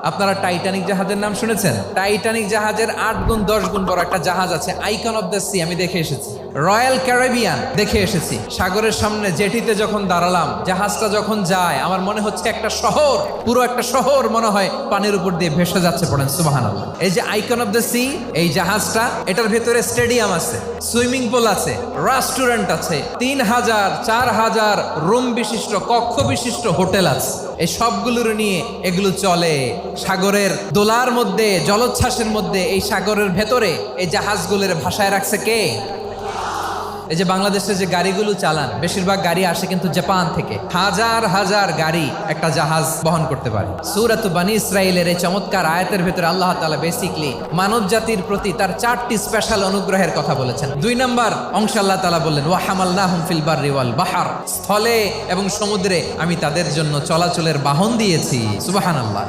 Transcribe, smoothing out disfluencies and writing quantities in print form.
আপনারা টাইটানিক জাহাজের নাম শুনেছেন? টাইটানিক জাহাজের 8 গুণ 10 গুণ বড় একটা জাহাজ আছে, আইকন অফ দ্য সি, আমি দেখে এসেছি। রয়্যাল ক্যারিবিয়ান দেখে এসেছি। সাগরের সামনে জেটিতে যখন দাঁড়ালাম, জাহাজটা যখন যায়, আমার মনে হচ্ছে একটা শহর, পুরো একটা শহর মনে হয় পানির উপর দিয়ে ভেসে যাচ্ছে। পড়েন সুবহানাল্লাহ। এই যে আইকন অফ দ্য সি, এই জাহাজটা, এটার ভেতরে স্টেডিয়াম আছে, সুইমিং পুল আছে, রেস্টুরেন্ট আছে, 3000 4000 রুম বিশিষ্ট, কক্ষ বিশিষ্ট হোটেল আছে। এই সবগুলোর নিয়ে এগুলো চলে সাগরের দোলার মধ্যে, জলোচ্ছ্বাসের মধ্যে। এই সাগরের ভেতরে এই জাহাজগুলোর ভাষায় রাখছে কে? এই যে বাংলাদেশে যে গাড়িগুলো চালান, বেশিরভাগ গাড়ি আসে কিন্তু জাপান থেকে। হাজার হাজার গাড়ি একটা জাহাজ বহন করতে পারে। সূরাত বনী ইসরাঈলের এই চমৎকার আয়াতের ভেতরে আল্লাহ তাআলা বেসিকলি মানব জাতির প্রতি তার 4টি স্পেশাল অনুগ্রহের কথা বলেছেন। 2 নম্বর অংশে আল্লাহ তাআলা বললেন, ওয়া হামালনাহুম ফিল বাররি ওয়াল বাহর, স্থলে এবং সমুদ্রে আমি তাদের জন্য চলাচলের বাহন দিয়েছি। সুবহানাল্লাহ।